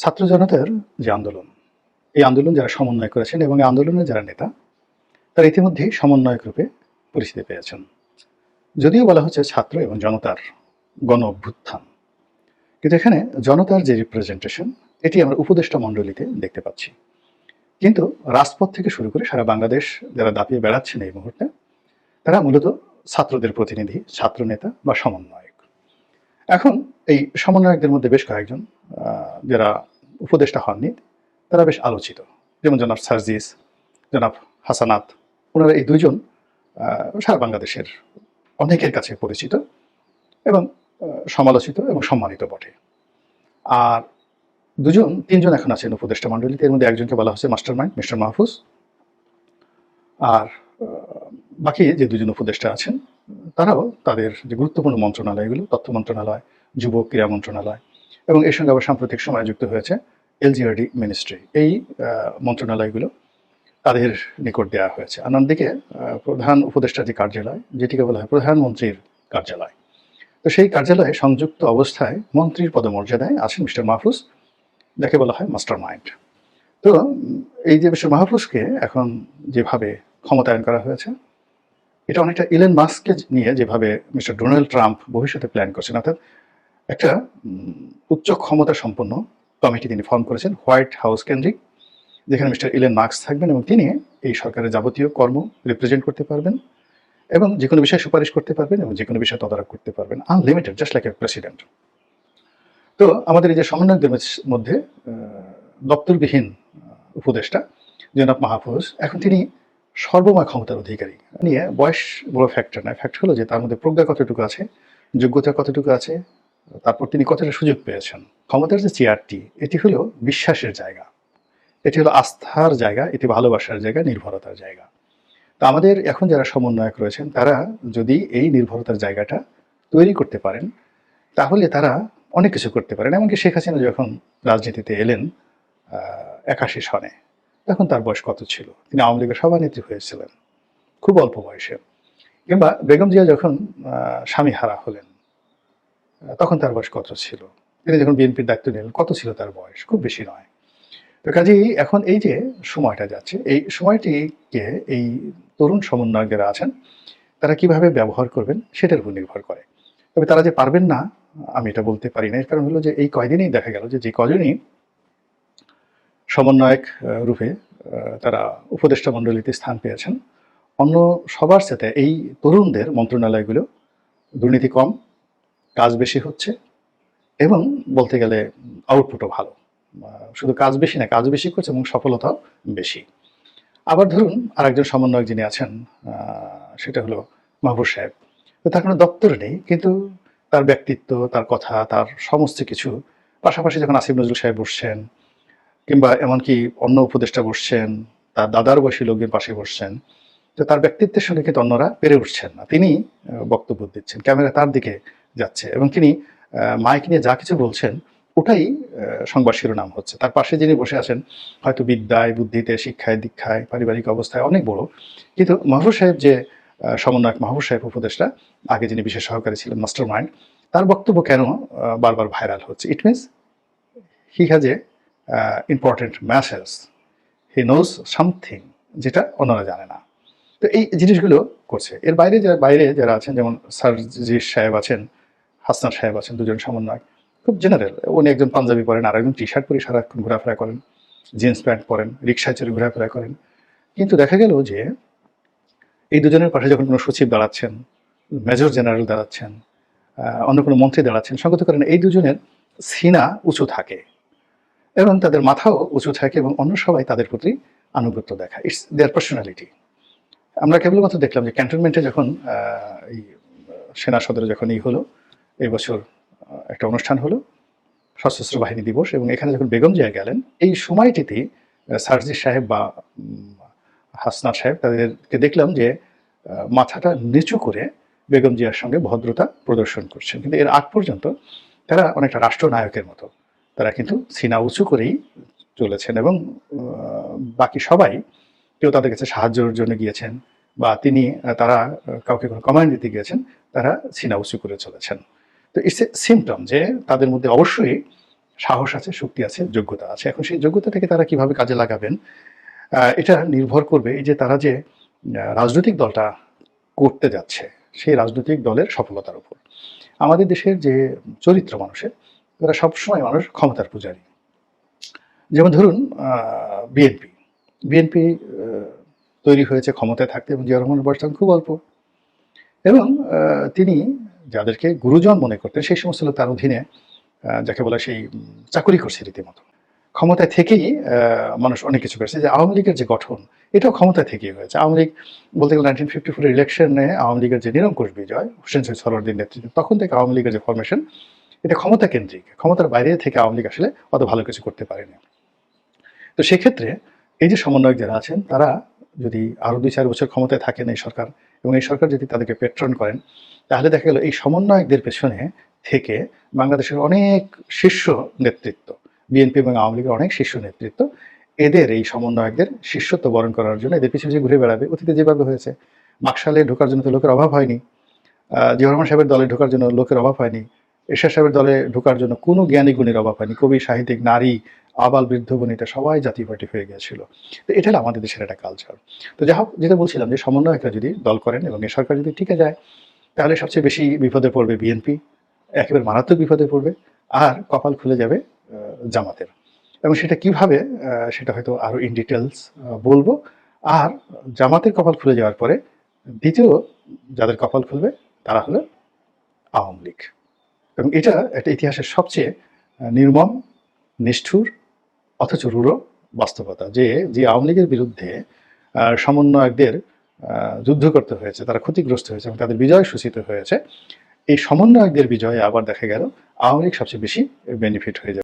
ছাত্র জনতার যে আন্দোলন, এই আন্দোলন যারা সমন্বয় করেছেন এবং এই আন্দোলনের যারা নেতা, তারা ইতিমধ্যেই সমন্বয়ক রূপে পরিচিতি পেয়েছেন। যদিও বলা হচ্ছে ছাত্র এবং জনতার গণ অভ্যুত্থান, কিন্তু এখানে জনতার যে রিপ্রেজেন্টেশন, এটি আমরা উপদেষ্টা মণ্ডলীতে দেখতে পাচ্ছি। কিন্তু রাজপথ থেকে শুরু করে সারা বাংলাদেশ যারা দাপিয়ে বেড়াচ্ছেন এই মুহূর্তে, তারা মূলত ছাত্রদের প্রতিনিধি, ছাত্র নেতা বা সমন্বয়ক। এখন এই সমন্বয়কদের মধ্যে বেশ কয়েকজন যারা উপদেষ্টা হননি, তারা বেশ আলোচিত, যেমন জনাব সার্জিস, জনাব হাসানাত। ওনারা এই দুইজন সারা বাংলাদেশের অনেকের কাছে পরিচিত এবং সমালোচিত এবং সম্মানিত বটে। আর তিনজন এখন আছেন উপদেষ্টা মণ্ডলীতে। এর মধ্যে একজনকে বলা হচ্ছে মাস্টার মাইন্ড, মিস্টার মাহফুজ। আর বাকি যে দুজন উপদেষ্টা আছেন, তারাও তাদের যে গুরুত্বপূর্ণ মন্ত্রণালয়গুলো, তথ্য মন্ত্রণালয়, যুব ক্রীড়া মন্ত্রণালয় এবং এর সঙ্গে আবার সাম্প্রতিক সময়ে যুক্ত হয়েছে এলজিআরডি মিনিস্ট্রি। এই মন্ত্রণালয়গুলো তাদের নিকট দেওয়া হয়েছে। আর অন্যদিকে প্রধান উপদেষ্টার যে কার্যালয়, যেটিকে বলা হয় প্রধানমন্ত্রীর কার্যালয়, তো সেই কার্যালয়ে সংযুক্ত অবস্থায় মন্ত্রীর পদমর্যাদায় আছেন মিস্টার মাহফুজ, যাকে বলা হয় মাস্টার মাইন্ড। তো এই যে মিস্টার মাহফুজকে এখন যেভাবে ক্ষমতায়ন করা হয়েছে, এটা অনেকটা ইলন মাস্ককে নিয়ে যেভাবে মিস্টার ডোনাল্ড ট্রাম্প ভবিষ্যতে প্ল্যান করছেন, অর্থাৎ একটা উচ্চ ক্ষমতা সম্পন্ন কমিটি তিনি ফর্ম করেছেন, হোয়াইট হাউস কেন্দ্রিক, যেখানে মিস্টার ইলন মাস্ক থাকবেন এবং তিনি এই সরকারের যাবতীয় কর্ম রিপ্রেজেন্ট করতে পারবেন এবং যে কোনো বিষয়ে সুপারিশ করতে পারবেন এবং যে কোনো বিষয়ে তদারক করতে পারবেন, unlimited, just like a president. তো আমাদের এই যে সমন্বয়কদের মধ্যে দপ্তরবিহীন উপদেষ্টা জনাব মাহফুজ, এখন তিনি সর্বময় ক্ষমতার অধিকারী। নিয়ে বয়স বড় ফ্যাক্টর নয়, ফ্যাক্ট হলো যে তার মধ্যে প্রজ্ঞা কতটুকু আছে, যোগ্যতা কতটুকু আছে, তারপর তিনি কতটা সুযোগ পেয়েছেন। ক্ষমতার যে চেয়ারটি, এটি হলো বিশ্বাসের জায়গা, এটি হলো আস্থার জায়গা, এটি ভালোবাসার জায়গা, নির্ভরতার জায়গা। তো আমাদের এখন যারা সমন্বয়ক রয়েছেন, তারা যদি এই নির্ভরতার জায়গাটা তৈরি করতে পারেন, তাহলে তারা অনেক কিছু করতে পারেন। এমনকি শেখ হাসিনা যখন রাজনীতিতে এলেন 81 সনে, তখন তার বয়স কত ছিল? তিনি আওয়ামী লীগের সভানেত্রী হয়েছিলেন খুব অল্প বয়সে। কিংবা বেগম জিয়া যখন স্বামী হারা হলেন, তখন তার বয়স কত ছিল? তিনি যখন বিএনপির দায়িত্ব নিলেন, কত ছিল তার বয়স? খুব বেশি নয়। তো কাজেই এখন এই যে সময়টা যাচ্ছে, এই সময়টিকে এই তরুণ সমন্বয়ক যারা আছেন, তারা কিভাবে ব্যবহার করবেন সেটার উপর নির্ভর করে। তবে তারা যে পারবেন না, আমি এটা বলতে পারি না। এর কারণ হলো যে এই কয়দিনেই দেখা গেল যে কজনই সমন্বয়ক রূপে তারা উপদেষ্টা মণ্ডলীতে স্থান পেয়েছেন, অন্য সবার সাথে এই তরুণদের মন্ত্রণালয়গুলো দুর্নীতি কম, কাজ বেশি হচ্ছে এবং বলতে গেলে আউটপুটও ভালো। শুধু কাজ বেশি না, কাজ বেশি করছে এবং সফলতাও বেশি। আবার ধরুন আরেকজন সমন্বয়ক যিনি আছেন, সেটা হলো মাহবুব সাহেব। তো তার কোনো দপ্তর নেই, কিন্তু তার ব্যক্তিত্ব, তার কথা, তার সমস্ত কিছু, পাশাপাশি যখন আসিফ নজরুল সাহেব বসছেন কিংবা এমনকি অন্য উপদেষ্টা বসছেন, তার দাদার বয়সী লোকদের পাশে বসছেন, তো তার ব্যক্তিত্বের সঙ্গে কিন্তু অন্যরা পেরে উঠছেন না। তিনি বক্তব্য দিচ্ছেন, ক্যামেরা তার দিকে যাচ্ছে এবং তিনি মাইক নিয়ে যা কিছু বলছেন, ওটাই সংবাদ শিরোনাম হচ্ছে। তার পাশে যিনি বসে আছেন, হয়তো বিদ্যায়, বুদ্ধিতে, শিক্ষায়, দীক্ষায়, পারিবারিক অবস্থায় অনেক বড়, কিন্তু মাহবুব সাহেব যে সমন্বয়ক মাহবুব সাহেব উপদেষ্টা, আগে যিনি বিশেষ সহকারী ছিলেন, মাস্টার মাইন্ড, তার বক্তব্য কেন বারবার ভাইরাল হচ্ছে? It means he has a important message, he knows something, যেটা অন্যরা জানে না। তো এই জিনিসগুলো করছে। এর বাইরে যারা আছেন, যেমন সার্জিস সাহেব আছেন, হাসনাত সাহেব আছেন, দুজন সমন্বয়ক, খুব জেনারেল। উনি একজন পাঞ্জাবি পরেন আর একজন টি শার্ট পরে সারাক্ষণ ঘোরাফেরা করেন, জিন্স প্যান্ট পরেন, রিক্সায় চড়ে ঘোরাফেরা করেন। কিন্তু দেখা গেল যে এই দুজনের পাশে যখন কোনো সচিব দাঁড়াচ্ছেন, মেজর জেনারেল দাঁড়াচ্ছেন, অন্য কোনো মন্ত্রী দাঁড়াচ্ছেন, সঙ্গত করেন এই দুজনের সিনা উঁচু থাকে এবং তাদের মাথাও উঁচু থাকে এবং অন্য সবাই তাদের প্রতি আনুগত্য দেখায়। It's their personality. আমরা কেবলমাত্র দেখলাম যে ক্যান্টনমেন্টে যখন এই সেনা সদরে যখন হলো, এই বছর একটা অনুষ্ঠান হলো, সশস্ত্র বাহিনী দিবস, এবং এখানে যখন বেগম জিয়া গেলেন, এই সময়টিতেই সার্জিস সাহেব বা হাসনাত সাহেব, তাদেরকে দেখলাম যে মাথাটা নিচু করে বেগম জিয়ার সঙ্গে ভদ্রতা প্রদর্শন করছেন। কিন্তু এর আগ পর্যন্ত তারা অনেকটা রাষ্ট্রনায়কের মতো, তারা কিন্তু সিনা উঁচু করেই চলেছেন এবং বাকি সবাই, কেউ তাদের কাছে সাহায্যের জন্য গিয়েছেন বা তারা কাউকে কোনো কমান্ড দিতে গিয়েছেন, তারা সিনা উঁচু করে চলেছেন। তো ইটস এ সিমটম যে তাদের মধ্যে অবশ্যই সাহস আছে, শক্তি আছে, যোগ্যতা আছে। এখন সেই যোগ্যতাটাকে তারা কিভাবে কাজে লাগাবেন, এটা নির্ভর করবে এই যে তারা যে রাজনৈতিক দলটা করতে যাচ্ছে, সেই রাজনৈতিক দলের সফলতার উপর। আমাদের দেশের যে চরিত্র মানুষের, এরা সবসময় মানুষ ক্ষমতার পূজারী। যেমন ধরুন বিএনপি। বিএনপি তৈরি হয়েছে ক্ষমতায় থাকতে এবং জিয়া রহমানের বয়স তখন খুব অল্প। এবং তিনি যাদেরকে গুরুজন মনে করতেন সেই সমস্ত লোক তার অধীনে যাকে বলা সেই চাকুরি করছে রীতিমতো। ক্ষমতায় থেকেই মানুষ অনেক কিছু করেছে। যে আওয়ামী লীগের যে গঠন, এটাও ক্ষমতায় থেকেই হয়েছে। আওয়ামী লীগ বলতে গেলে 1954 ইলেকশনে আওয়ামী লীগের যে নিরঙ্কুশ বিজয়, হোসেন শহীদ সোহরাওয়ার্দীর নেতৃত্বে, তখন থেকে আওয়ামী লীগের যে ফরমেশন, এটা ক্ষমতা কেন্দ্রিক। ক্ষমতার বাইরে থেকে আওয়ামী লীগ আসলে অত ভালো কিছু করতে পারেনি। তো সেক্ষেত্রে এই যে সমন্বয়ক যারা আছেন, তারা যদি আরও 2-4 বছর ক্ষমতায় থাকেন এই সরকার, এবং এই সরকার যদি তাদেরকে পেট্রন করেন, তাহলে দেখা গেল এই সমন্বয়কদের পেছনে থেকে বাংলাদেশের অনেক শীর্ষ নেতৃত্ব, বিএনপি এবং আওয়ামী লীগের অনেক শীর্ষ নেতৃত্ব, এদের এই সমন্বয়কদের শিষ্যত্ব বরণ করার জন্য এদের পিছনে ঘুরে বেড়াবে। অতীতে যেভাবে হয়েছে, মাকসালে ঢোকার জন্য তো লোকের অভাব হয়নি, জিয়া রহমান সাহেবের দলে ঢোকার জন্য লোকের অভাব হয়নি, এরশাদ সাহেবের দলে ঢোকার জন্য কোনো জ্ঞানী গুণীর অভাব হয়নি, কবি, সাহিত্যিক, নারী, আবাল, বৃদ্ধ, বনিতা সবাই জাতীয় পার্টি হয়ে গিয়েছিল। তো এটা হলো আমাদের দেশের একটা কালচার। তো যাই হোক, যেটা বলছিলাম যে সমন্বয়করা যদি দল করেন এবং এই সরকার যদি টিকে যায়, তাহলে সবচেয়ে বেশি বিপদে পড়বে বিএনপি, একেবারে মারাত্মক বিপদে পড়বে, আর কপাল খুলে যাবে জামাতের। এবং সেটা কিভাবে, সেটা হয়তো আরো ইন ডিটেলস বলবো। আর জামাতের কপাল খুলে যাওয়ার পরে দ্বিতীয় যাদের কপাল খুলবে তারা হলো আওয়ামী লীগ। এবং এটা একটা ইতিহাসের সবচেয়ে নির্মম, নিষ্ঠুর অথচ রূঢ় বাস্তবতা, যে আওয়ামী লীগের বিরুদ্ধে সমন্বয়কদের যুদ্ধ করতে হয়েছে, তারা ক্ষতিগ্রস্ত হয়েছে এবং তাদের বিজয় সূচিত হয়েছে। এই সমন্বয়কদের বিজয়ে আবার দেখা গেল আওয়ামী লীগ সবচেয়ে বেশি বেনিফিট হয়ে যাবে।